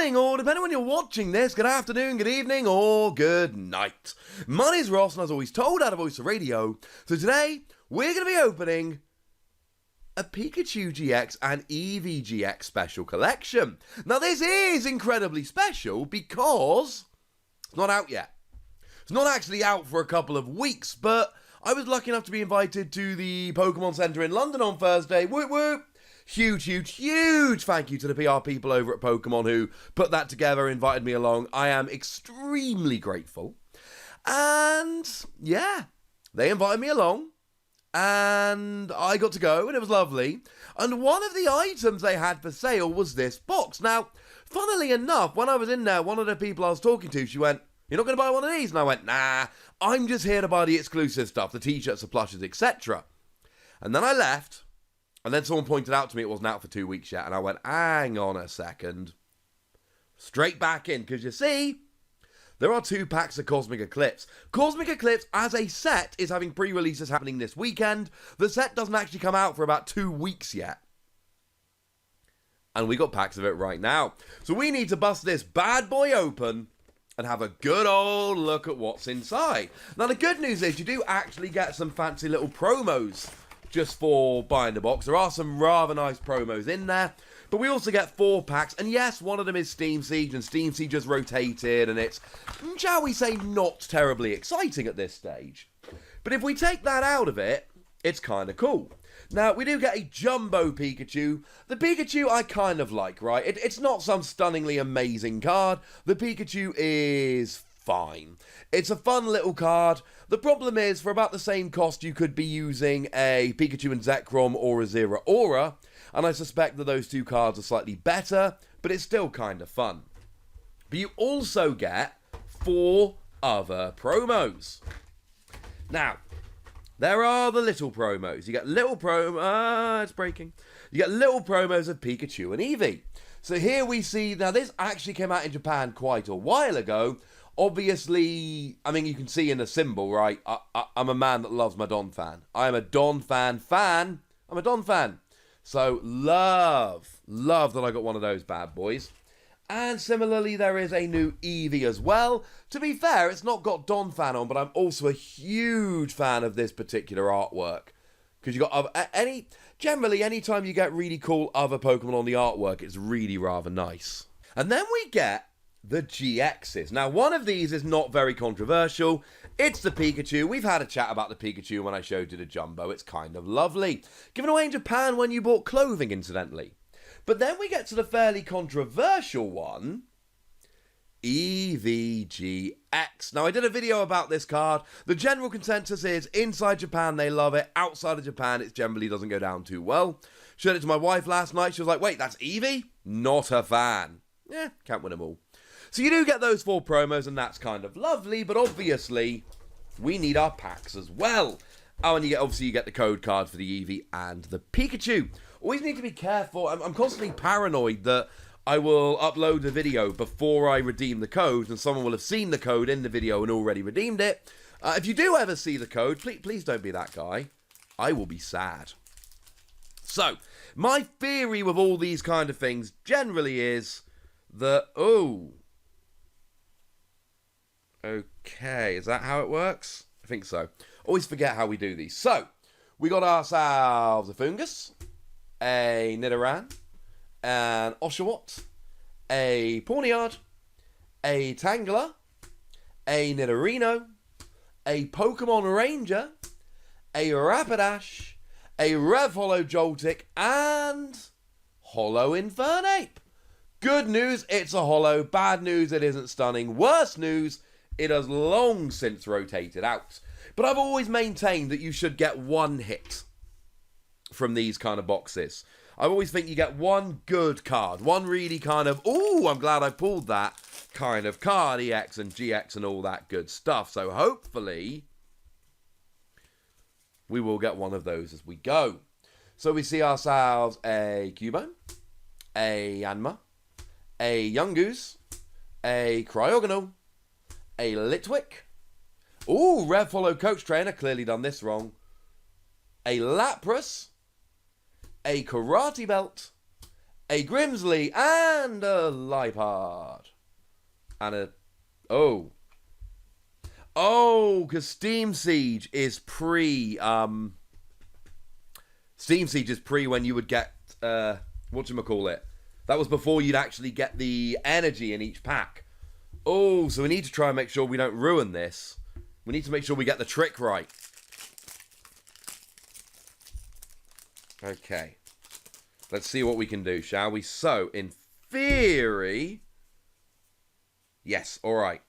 morning, or depending on when you're watching this, good afternoon, good evening, or good night. My name's Ross, and as always told out of Voice of Radio, so today we're going to be opening a Pikachu GX and Eevee GX special collection. Now this is incredibly special because it's not out yet. It's not actually out for a couple of weeks, but I was lucky enough to be invited to the Pokemon Centre in London on Thursday. Whoop whoop! Huge thank you to the PR people over at Pokemon who put that together, invited me along. I am extremely grateful. And yeah, they invited me along and I got to go and it was lovely. And one of the items they had for sale was this box. Now, funnily enough, when I was in there, one of the people I was talking to, she went, "You're not going to buy one of these?" And I went, "Nah, I'm just here to buy the exclusive stuff, the t-shirts, the plushes, etc." And then I left. And then someone pointed out to me it wasn't out for 2 weeks yet. And I went, hang on a second. Straight back in. Because you see, there are 2 packs of Cosmic Eclipse. Cosmic Eclipse as a set is having pre-releases happening this weekend. The set doesn't actually come out for about 2 weeks yet. And we got packs of it right now. So we need to bust this bad boy open and have a good old look at what's inside. Now the good news is you do actually get some fancy little promos just for buying the box. There are some rather nice promos in there, but we also get 4 packs, and yes, one of them is Steam Siege, and Steam Siege just rotated, and it's, shall we say, not terribly exciting at this stage. But if we take that out of it, it's kind of cool. Now, we do get a Jumbo Pikachu. The Pikachu I kind of like, right? It's not some stunningly amazing card. The Pikachu is fine. It's a fun little card. The problem is, for about the same cost, you could be using a Pikachu and Zekrom or a Zero Aura, and I suspect that those 2 cards are slightly better, but it's still kind of fun. But you also get 4 other promos. Now, there are the little promos. You get little it's breaking. You get little promos of Pikachu and Eevee. So here we see, now this actually came out in Japan quite a while ago. Obviously, I mean, you can see in the symbol, right? I'm a man that loves my Don fan. I am a Don fan. I'm a Don fan. So, love that I got one of those bad boys. And similarly, there is a new Eevee as well. To be fair, it's not got Don fan on, but I'm also a huge fan of this particular artwork. Because you got generally, anytime you get really cool other Pokemon on the artwork, it's really rather nice. And then we get the GXs. Now, one of these is not very controversial. It's the Pikachu. We've had a chat about the Pikachu when I showed you the Jumbo. It's kind of lovely. Given away in Japan when you bought clothing, incidentally. But then we get to the fairly controversial one, Eevee GX. Now, I did a video about this card. The general consensus is, inside Japan, they love it. Outside of Japan, it generally doesn't go down too well. Showed it to my wife last night. She was like, "Wait, that's Eevee?" Not a fan. Yeah, can't win them all. So you do get those 4 promos, and that's kind of lovely, but obviously, we need our packs as well. Oh, and you get the code card for the Eevee and the Pikachu. Always need to be careful. I'm constantly paranoid that I will upload a video before I redeem the code, and someone will have seen the code in the video and already redeemed it. If you do ever see the code, please don't be that guy. I will be sad. So, my theory with all these kind of things generally is that, okay, is that how it works? I think so. Always forget how we do these. So, we got ourselves a Fungus, a Nidoran, an Oshawott, a Pawniard, a Tangela, a Nidorino, a Pokemon Ranger, a Rapidash, a Rev Holo Joltik, and Holo Infernape. Good news, it's a holo. Bad news, it isn't stunning. Worse news, it has long since rotated out. But I've always maintained that you should get 1 hit from these kind of boxes. I always think you get 1 good card. 1 really kind of, ooh, I'm glad I pulled that kind of card. EX and GX and all that good stuff. So hopefully, we will get one of those as we go. So we see ourselves a Cubone, a Yanma, a Yungoos, a Cryogonal, a Litwick. Ooh, Rev Follow Coach Trainer, clearly done this wrong. A Lapras, a Karate Belt, a Grimsley, and a Lipard. And a... Oh, because Steam Siege is pre... Steam Siege is pre when you would get... whatchamacallit? That was before you'd actually get the energy in each pack. Oh, so we need to try and make sure we don't ruin this. We need to make sure we get the trick right. Okay. Let's see what we can do, shall we? So, in theory... Yes, alright.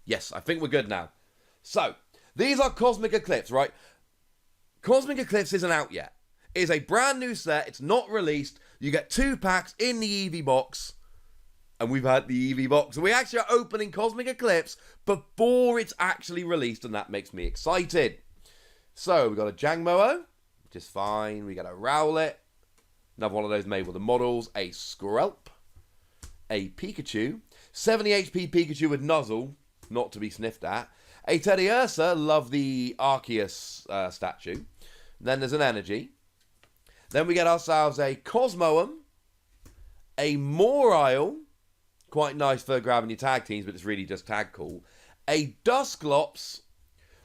Yes, I think we're good now. So, these are Cosmic Eclipse, right? Cosmic Eclipse isn't out yet. It is a brand new set. It's not released. You get 2 packs in the Eevee box. And we've had the Eevee box. We actually are opening Cosmic Eclipse before it's actually released, and that makes me excited. So, we've got a Jangmo-o, which is fine. We got a Rowlet. Another one of those made with the models. A Skrelp. A Pikachu. 70 HP Pikachu with Nuzzle. Not to be sniffed at. A Teddy Ursa. Love the Arceus statue. Then there's an Energy. Then we get ourselves a Cosmoem. A Morile. Quite nice for grabbing your tag teams, but it's really just tag cool. A Dusclops,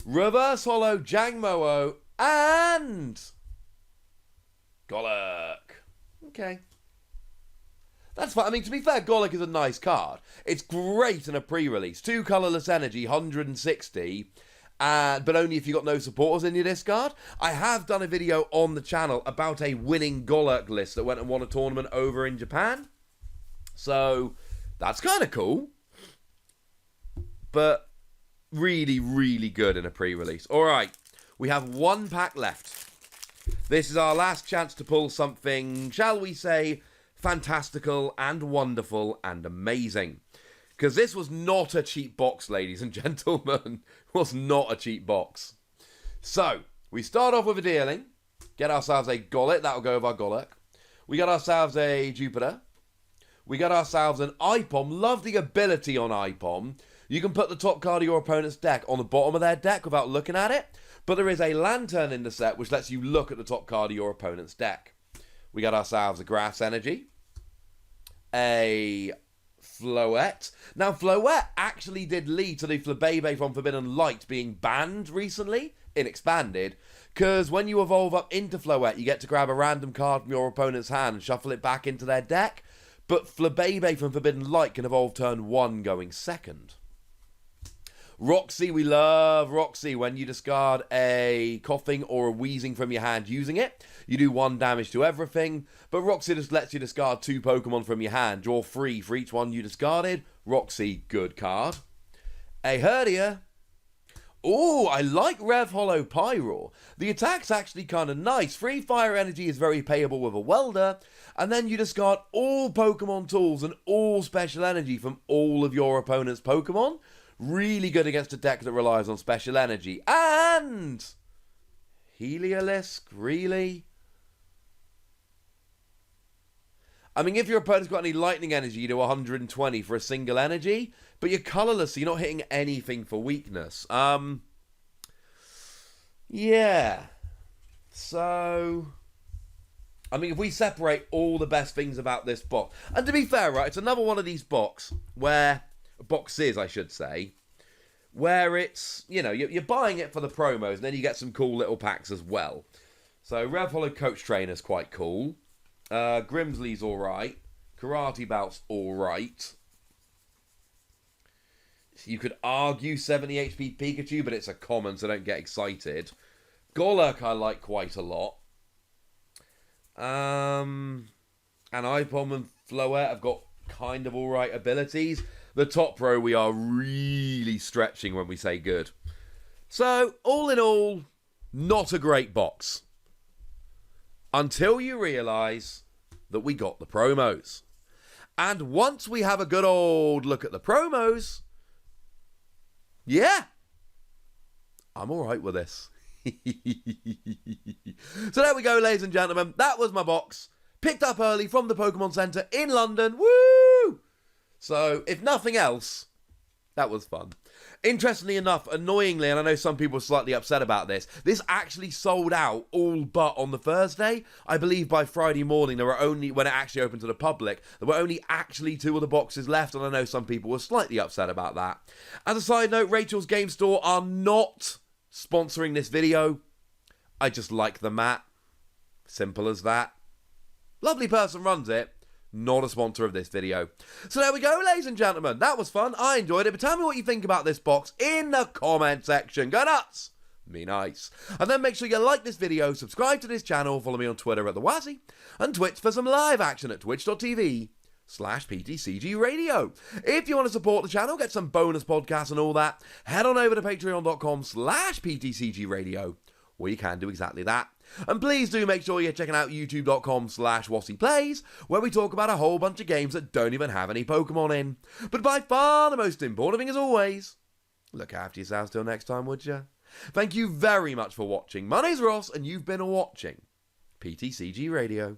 Reverse Holo Jangmo-o, and Golurk. Okay. That's fine. I mean, to be fair, Golurk is a nice card. It's great in a pre-release. 2 colourless energy, 160, but only if you've got no supporters in your discard. I have done a video on the channel about a winning Golurk list that went and won a tournament over in Japan. So... that's kind of cool, but really, really good in a pre-release. All right, we have 1 pack left. This is our last chance to pull something, shall we say, fantastical and wonderful and amazing. Because this was not a cheap box, ladies and gentlemen. It was not a cheap box. So, we start off with a dealing. Get ourselves a Gollet. That'll go with our Golurk. We got ourselves a Jupiter. We got ourselves an Ipom. Love the ability on Ipom. You can put the top card of your opponent's deck on the bottom of their deck without looking at it. But there is a Lantern in the set which lets you look at the top card of your opponent's deck. We got ourselves a Grass Energy. A Floette. Now, Floette actually did lead to the Flabébé from Forbidden Light being banned recently in Expanded. Because when you evolve up into Floette, you get to grab a random card from your opponent's hand and shuffle it back into their deck. But Flabébé from Forbidden Light can evolve turn 1 going second. Roxy, we love Roxy. When you discard a coughing or a wheezing from your hand using it, you do 1 damage to everything. But Roxy just lets you discard 2 Pokemon from your hand. Draw 3 for each one you discarded. Roxy, good card. A Herdia. Oh, I like Rev Holo Pyro. The attack's actually kind of nice. Free fire energy is very payable with a welder. And then you discard all Pokemon tools and all special energy from all of your opponent's Pokemon. Really good against a deck that relies on special energy. And Heliolisk, really? I mean, if your opponent's got any lightning energy, you do 120 for a single energy. But you're colourless, so you're not hitting anything for weakness. Yeah. So, I mean, if we separate all the best things about this box, and to be fair, right, it's another one of these boxes, I should say, where it's, you know, you're buying it for the promos, and then you get some cool little packs as well. So, Rev Holo Coach Trainer's quite cool. Grimsley's alright. Karate Bout's alright. You could argue 70 HP Pikachu, but it's a common, so don't get excited. Golurk I like quite a lot. And Ipom and Floette have got kind of alright abilities. The top row we are really stretching when we say good. So, all in all, not a great box. Until you realise that we got the promos. And once we have a good old look at the promos, yeah, I'm alright with this. So there we go, ladies and gentlemen. That was my box. Picked up early from the Pokemon Centre in London. Woo! So, if nothing else, that was fun. Interestingly enough, annoyingly, and I know some people are slightly upset about this actually sold out all but on the Thursday. I believe by Friday morning, there were only, when it actually opened to the public, there were only actually 2 of the boxes left, and I know some people were slightly upset about that. As a side note, Rachel's Game Store are not sponsoring this video. I just like the mat. Simple as that. Lovely person runs it. Not a sponsor of this video. So there we go, ladies and gentlemen. That was fun. I enjoyed it. But tell me what you think about this box in the comment section. Go nuts. Be nice. And then make sure you like this video, subscribe to this channel, follow me on Twitter at TheWazzy, and Twitch for some live action at twitch.tv/PTCGRadio. If you want to support the channel, get some bonus podcasts and all that, head on over to patreon.com/PTCGRadio, where you can do exactly that. And please do make sure you're checking out youtube.com/WazzyPlays, where we talk about a whole bunch of games that don't even have any Pokemon in. But by far the most important thing as always, look after yourselves till next time, would you? Thank you very much for watching. My name's Ross, and you've been watching PTCG Radio.